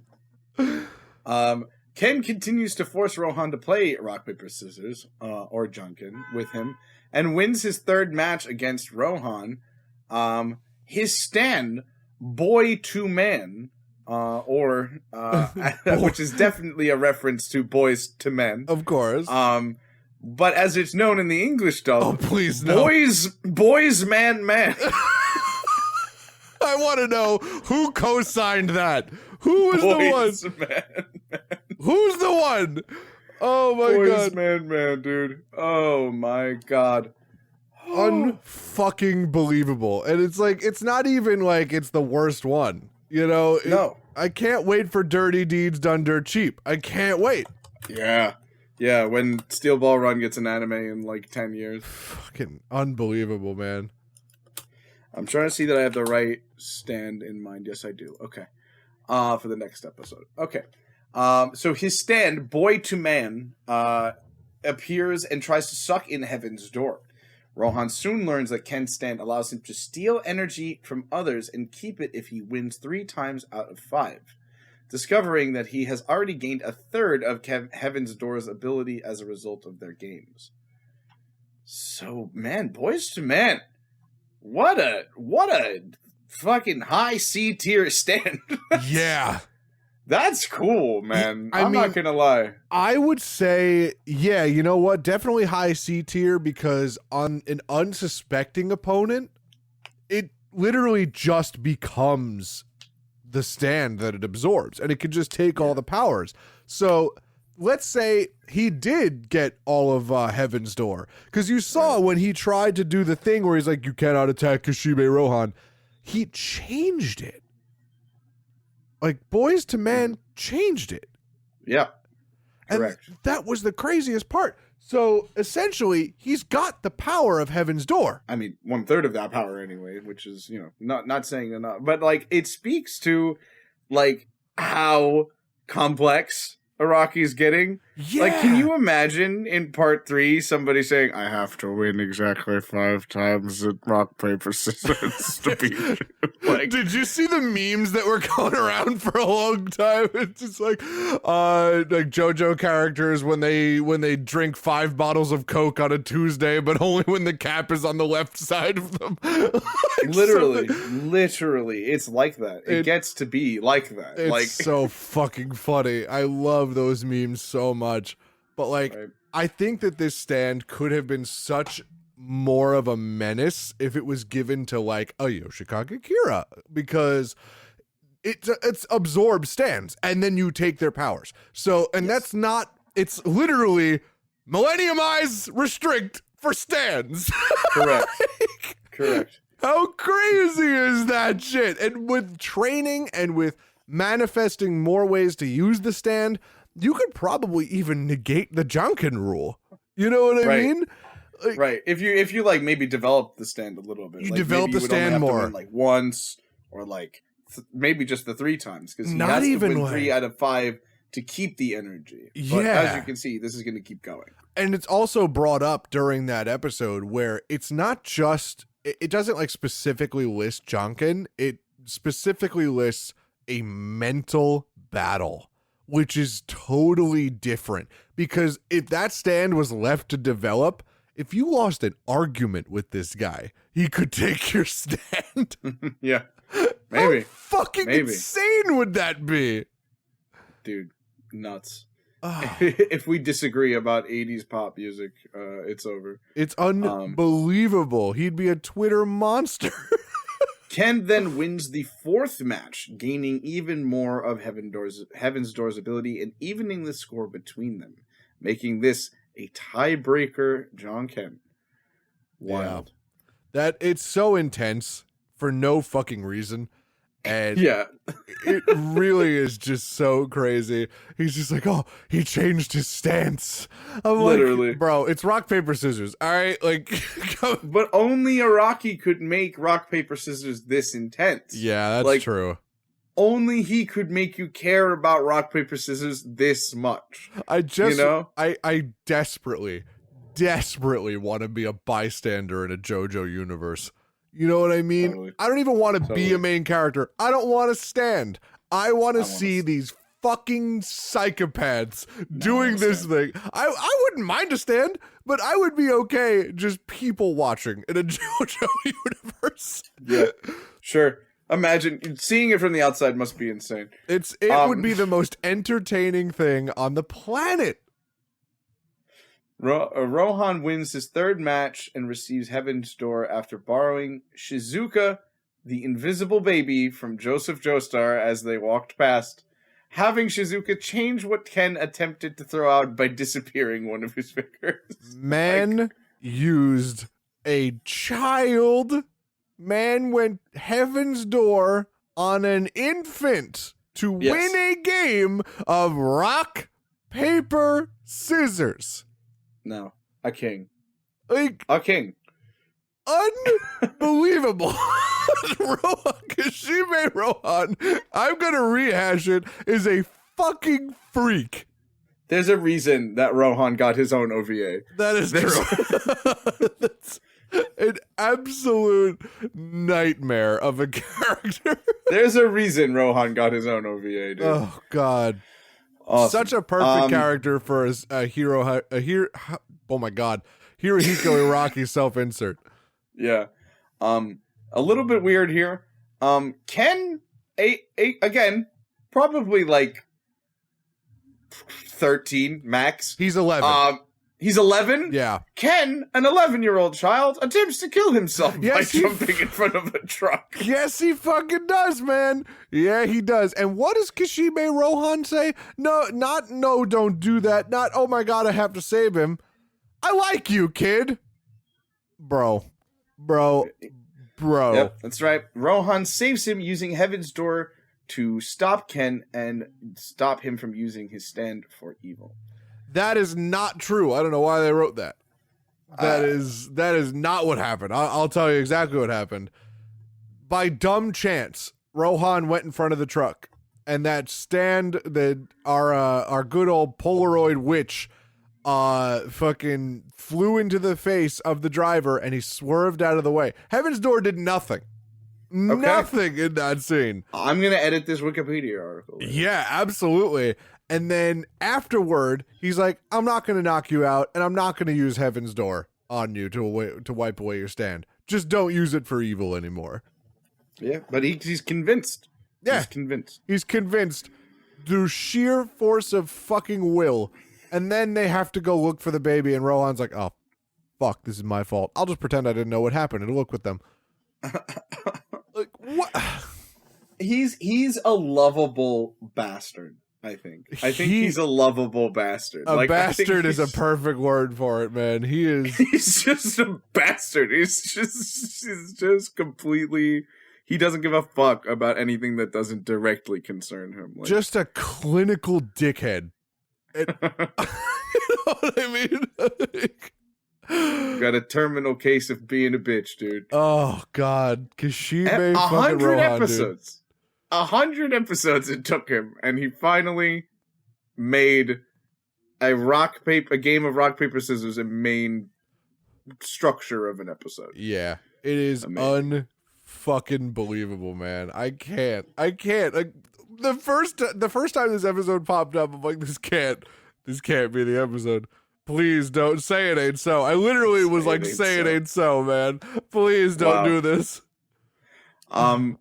Ken continues to force Rohan to play rock, paper, scissors, or Junkin with him, and wins his third match against Rohan. His stand, Boy to Man, which is definitely a reference to Boys to Men. Of course. But as it's known in the English dub, oh, please no. Boys Man. I want to know who co-signed that. Who was the one? Man. Who's the one? Oh my god. Boys Man, dude. Oh my god. Unfucking believable. And it's like, it's not even like it's the worst one. You know? No. I can't wait for Dirty Deeds Done Dirt Cheap. I can't wait. Yeah. Yeah, when Steel Ball Run gets an anime in like 10 years. Fucking unbelievable, man. I'm trying to see that I have the right stand in mind. Yes, I do. Okay. For the next episode. Okay. So his stand, Boy to Man, appears and tries to suck in Heaven's Door. Rohan soon learns that Ken's stand allows him to steal energy from others and keep it if he wins 3 times out of 5. Discovering that he has already gained a third of Heaven's Door's ability as a result of their games. So, man, Boys to Man, what a fucking high C tier stand. Yeah. That's cool, man. I I'm mean, not gonna lie. I would say, yeah, you know what? Definitely high C tier, because on an unsuspecting opponent, it literally just becomes the stand that it absorbs, and it could just take all the powers. So let's say he did get all of Heaven's Door, because you saw when he tried to do the thing where he's like, you cannot attack Kashibe Rohan, he changed it. Like, Boys to Men changed it. Yeah, correct. And that was the craziest part. So essentially, he's got the power of Heaven's Door. I mean, 1/3 of that power anyway, which is, you know, not saying enough, but like it speaks to like how complex Araki's getting. Yeah. Like, can you imagine in part 3 somebody saying, "I have to win exactly 5 times at rock paper scissors to beat you"? Like, did you see the memes that were going around for a long time? It's just like JoJo characters when they drink 5 bottles of Coke on a Tuesday, but only when the cap is on the left side of them. Like, literally, it's like that. It gets to be like that. It's like so fucking funny. I love those memes so much. But like, right. I think that this stand could have been such more of a menace if it was given to like a Yoshikage Kira, because it's absorb stands and then you take their powers. So, and that's not, it's literally Millennium Eyes restrict for stands. Correct. Correct. How crazy is that shit? And with training and with manifesting more ways to use the stand, you could probably even negate the Junkin rule. You know what I mean? Like, right. If you like maybe develop the stand a little bit. You like, develop the stand more. Win, like once or like maybe just the 3 times, because he Not has even to win like 3 out of 5 to keep the energy. But yeah. as you can see, this is going to keep going. And it's also brought up during that episode where it's not just, it doesn't like specifically list Junkin. It specifically lists a mental battle, which is totally different, because if that stand was left to develop, if you lost an argument with this guy, he could take your stand. Yeah. Maybe. How fucking insane would that be? Dude, nuts. Oh. If we disagree about 80s pop music, it's over. It's unbelievable. He'd be a Twitter monster. Ken then wins the fourth match, gaining even more of Heaven's Door's ability and evening the score between them, making this a tiebreaker. John Ken. Wild. That it's so intense for no fucking reason. And Yeah. it really is just so crazy. He's just like, oh, he changed his stance. I'm Literally. like, bro, it's rock, paper, scissors. All right, like, But only a Rocky could make rock, paper, scissors this intense. yeah, that's Like, true. Only he could make you care about rock, paper, scissors this much. I just, you know? I desperately want to be a bystander in a JoJo universe. You know what I mean? Totally. I don't even want to be Totally. a main character. I don't want to stand. I want to wanna see these fucking psychopaths doing this thing. I wouldn't mind a stand, but I would be okay just people watching in a JoJo universe. Yeah. Sure. Imagine seeing it from the outside must be insane. It would be the most entertaining thing on the planet. Rohan wins his third match and receives Heaven's Door after borrowing Shizuka, the invisible baby, from Joseph Joestar as they walked past, having Shizuka change what Ken attempted to throw out by disappearing one of his fingers. Man used a child. Man went Heaven's Door on an infant to Yes. win a game of rock, paper, scissors. No, a king. Like, A king. unbelievable. Kashime Rohan, I'm going to rehash it, is a fucking freak. There's a reason that Rohan got his own OVA. That is true. That's an absolute nightmare of a character. There's a reason Rohan got his own OVA, dude. Oh, God. Awesome. Such a perfect character for a hero. Oh my God, Hirohiko Iraki self-insert. Yeah. A little bit weird here. Ken, again, probably like 13 max. He's 11. He's 11. Yeah. Ken, an 11-year-old child, attempts to kill himself by Yes, he jumping in front of a truck. Yes, he fucking does, man. Yeah, he does. And what does Kashime Rohan say? No, don't do that. Not, oh my God, I have to save him. I like you, kid. Bro. Yep, that's right. Rohan saves him using Heaven's Door to stop Ken and stop him from using his stand for evil. That is not true. I don't know why they wrote that. That is not what happened. I'll tell you exactly what happened. By dumb chance, Rohan went in front of the truck, and that stand that our good old Polaroid witch fucking flew into the face of the driver, and he swerved out of the way. Heaven's Door did nothing. Nothing in that scene. I'm gonna edit this Wikipedia article. Yeah, absolutely. And then afterward, he's like, I'm not going to knock you out, and I'm not going to use Heaven's Door on you to wipe away your stand. Just don't use it for evil anymore. Yeah, but he's convinced. Yeah. He's convinced. He's convinced through sheer force of fucking will. And then they have to go look for the baby, and Rohan's like, oh, fuck, this is my fault. I'll just pretend I didn't know what happened and look with them. Like, what? He's a lovable bastard. I think he's a lovable bastard. A like, bastard is a perfect word for it, man. He is. He's just a bastard. He's just completely. He doesn't give a fuck about anything that doesn't directly concern him. Like, Just a clinical dickhead. You know what I mean? got a terminal case of being a bitch, dude. Oh God, Kashime 100 Rohan, episodes. 100 episodes it took him, and he finally made a game of rock paper scissors a main structure of an episode. dude. Yeah, it is unfucking believable, man. I can't. Like, the first time this episode popped up, I'm like, this can't be the episode. Please don't say it ain't so. I literally was like, say it ain't so, man. Please don't do this. I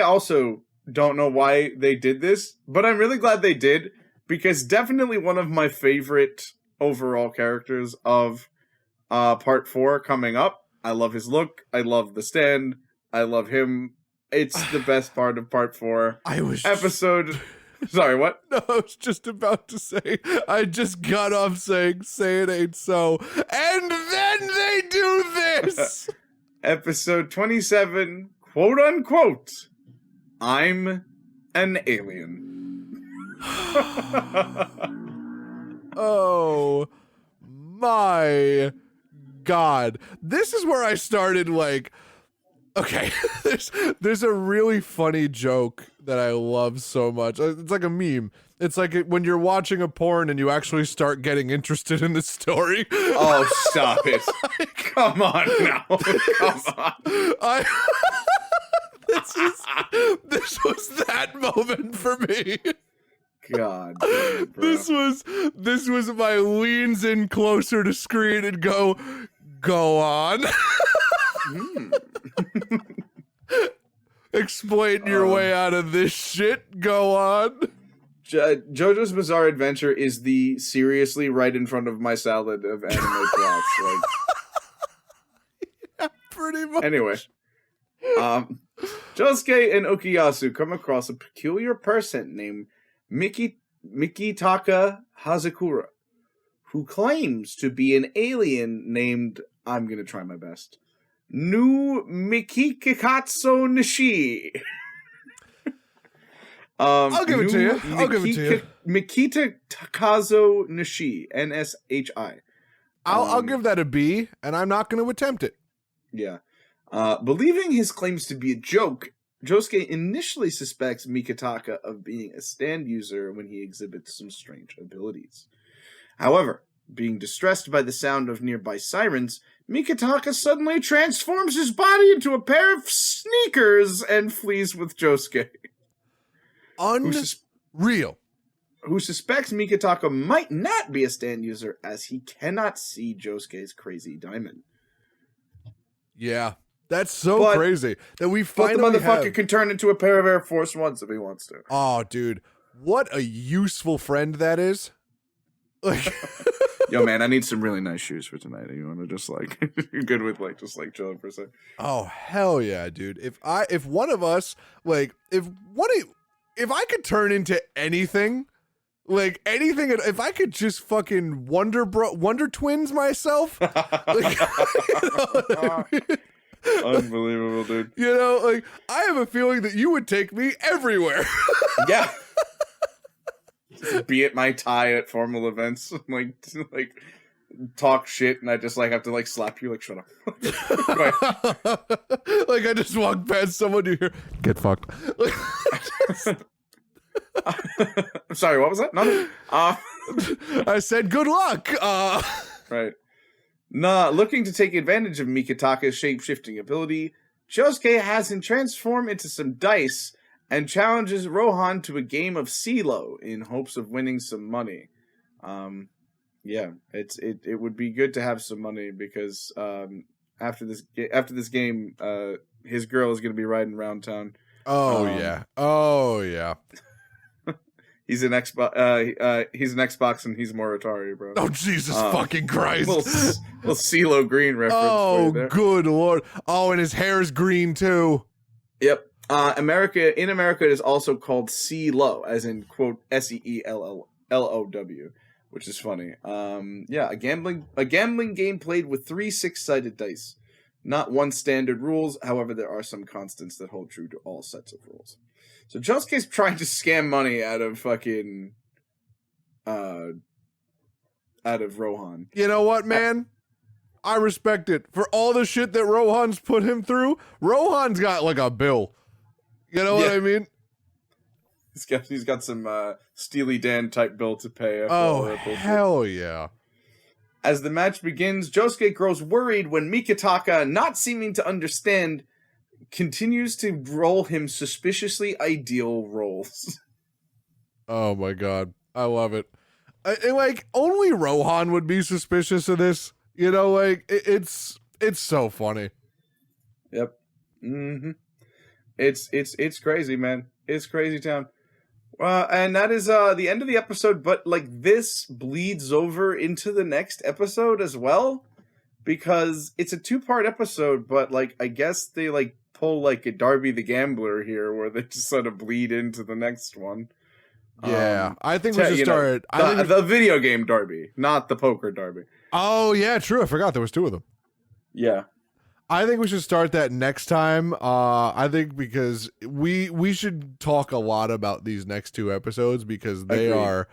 also don't know why they did this, but I'm really glad they did, because definitely one of my favorite overall characters of part 4 coming up. I love his look. I love the stand. I love him. It's the best part of part 4. Episode. Sorry, what? No, I was just about to say, I just got off saying, say it ain't so. And then they do this! Episode 27, quote unquote, I'm an alien. Oh my God. This is where I started like, okay, there's a really funny joke that I love so much. It's like a meme. It's like when you're watching a porn and you actually start getting interested in the story. Oh, stop it. Come on now. Come on. This was that moment for me. God damn it, bro. This was my leans in closer to screen and go on. Explain your way out of this shit. Go on. JoJo's Bizarre Adventure is the seriously right in front of my salad of anime plots. Like, yeah, pretty much. Anyway, Josuke and Okuyasu come across a peculiar person named Mikitaka Hazakura, who claims to be an alien named, I'm gonna try my best, Nu Mikikatsu Nishi. I'll give it to you. Mikita Takazo Nishi, NSHI. I'll give that a B, and I'm not going to attempt it. Yeah. Believing his claims to be a joke, Josuke initially suspects Mikitaka of being a stand user when he exhibits some strange abilities. However, being distressed by the sound of nearby sirens, Mikitaka suddenly transforms his body into a pair of sneakers and flees with Josuke. Unreal. Who suspects Mikitaka might not be a stand user as he cannot see Josuke's crazy diamond. Yeah, that's so crazy that we finally the motherfucker can turn into a pair of Air Force Ones if he wants to. Oh, dude, what a useful friend that is. Like, yo, man, I need some really nice shoes for tonight. You want to just like, you're good with like just like chilling for a second. Oh hell yeah, dude! If one of us like if I could turn into anything, like anything, if I could just fucking Wonder Twins myself, like, you know what I mean? Unbelievable, dude. You know, like I have a feeling that you would take me everywhere. Yeah. Just be at my tie at formal events, like talk shit, and I just like have to like slap you, like shut up. Like I just walk past someone, you hear get fucked. I'm sorry, what was that? No. I said good luck. Right. Nah, looking to take advantage of Mikitaka's shape-shifting ability, Josuke has him transform into some dice and challenges Rohan to a game of CeeLo in hopes of winning some money. Yeah, it would be good to have some money because after this game, his girl is going to be riding around town. Oh yeah. He's an Xbox. He's an Xbox, and he's more Atari, bro. Oh Jesus fucking Christ! Little CeeLo Green reference. Oh, there. Good Lord! Oh, and his hair's green too. Yep. In America, it is also called CeeLo, as in quote SeeLLow, which is funny. Yeah, a gambling game played with 3 6-sided dice. Not one standard rules. However, there are some constants that hold true to all sets of rules. So Josuke's trying to scam money out of fucking out of Rohan. You know what, man? I respect it. For all the shit that Rohan's put him through, Rohan's got like a bill. You know what I mean? He's got some Steely Dan type bill to pay. Oh, hell yeah. As the match begins, Josuke grows worried when Mikitaka, not seeming to understand, continues to roll him suspiciously ideal rolls. Oh my god. I love it. Like, only Rohan would be suspicious of this. You know, like, it's so funny. Yep. Mm-hmm. It's crazy, man. It's crazy town. And that is the end of the episode, but like this bleeds over into the next episode as well. because it's a 2-part episode, but like I guess they like pull like a Darby the Gambler here, where they just sort of bleed into the next one. Yeah, I think we should start. The video game Darby, not the poker Darby. Oh yeah, true. I forgot there was 2 of them. Yeah. I think we should start that next time. I think because we should talk a lot about these next 2 episodes because they are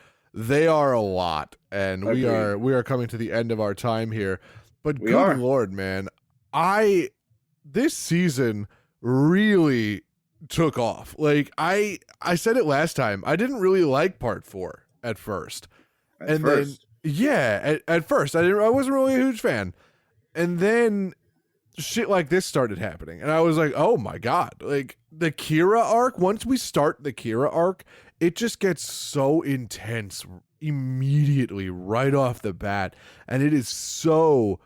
a lot, and we are coming to the end of our time here. But good Lord, man, this season really took off. Like I said it last time, I didn't really like part 4 at first. At first I wasn't really a huge fan, and then shit like this started happening, and I was like, oh my god, like the Kira arc, once we start the Kira arc, it just gets so intense immediately right off the bat, and it is so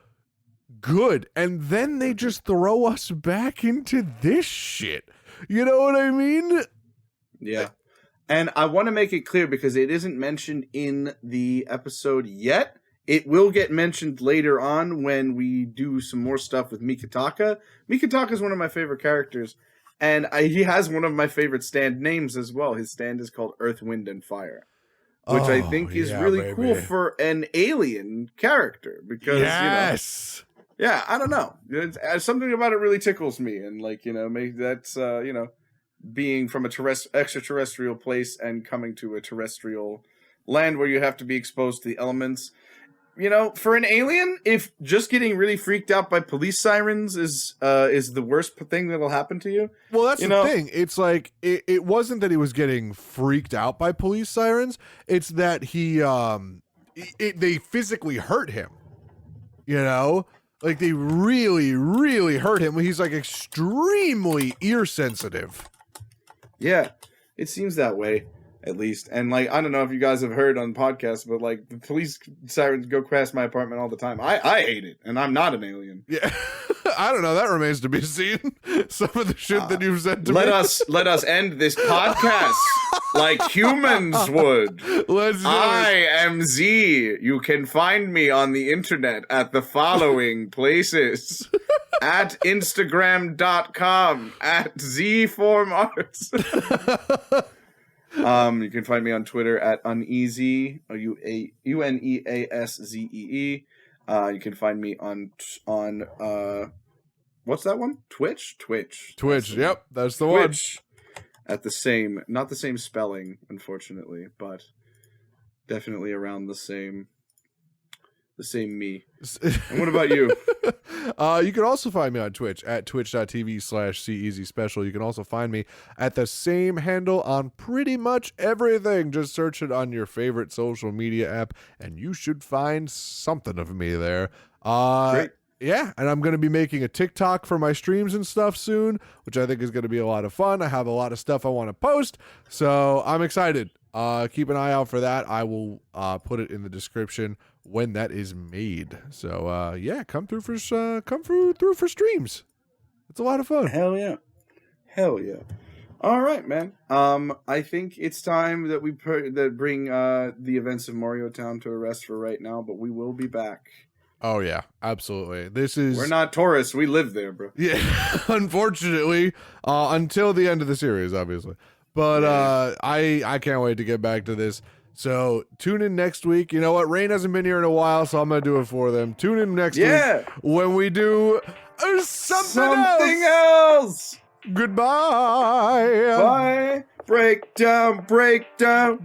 good. And then they just throw us back into this shit, you know what I mean? Yeah. And I want to make it clear, because it isn't mentioned in the episode yet. It will get mentioned later on when we do some more stuff with Mikitaka. Mikitaka is one of my favorite characters, and he has one of my favorite stand names as well. His stand is called Earth, Wind, and Fire, which I think is really cool for an alien character, because, yeah, I don't know. Something about it really tickles me, and like, maybe that's, being from a extraterrestrial place and coming to a terrestrial land where you have to be exposed to the elements. For an alien, if just getting really freaked out by police sirens is the worst thing that'll happen to you. Well, that's the thing. It's like it wasn't that he was getting freaked out by police sirens. It's that they physically hurt him. Like they really, really hurt him. He's like extremely ear sensitive. Yeah, it seems that way. At least. And like, I don't know if you guys have heard on podcasts, but like the police sirens go past my apartment all the time. I hate it, and I'm not an alien. Yeah. I don't know. That remains to be seen. Some of the shit that you've said to me. Let us end this podcast like humans would. Let's do I am Z. You can find me on the internet at the following places. At Instagram.com at ZFormArts. You can find me on Twitter at uneasy, UNEASZEE. You can find me on what's that one? Twitch. Yep, that's the Twitch. At not the same spelling, unfortunately, but definitely around the same me. And what about you? You can also find me on Twitch at twitch.tv/CEasySpecial. You can also find me at the same handle on pretty much everything. Just search it on your favorite social media app, and you should find something of me there. Great. Yeah, and I'm going to be making a TikTok for my streams and stuff soon, which I think is going to be a lot of fun. I have a lot of stuff I want to post, so I'm excited. Keep an eye out for that. I will put it in the description when that is made. So yeah, come through for streams. It's a lot of fun. Hell yeah. All right, man. I think it's time that we bring the events of Mario Town to a rest for right now, but we will be back. Oh yeah, absolutely. We're not tourists. We live there, bro. Yeah, unfortunately, until the end of the series, obviously. But I can't wait to get back to this. So tune in next week. You know what? Rain hasn't been here in a while, so I'm going to do it for them. Tune in next week when we do something else. Goodbye. Bye. Breakdown. Breakdown.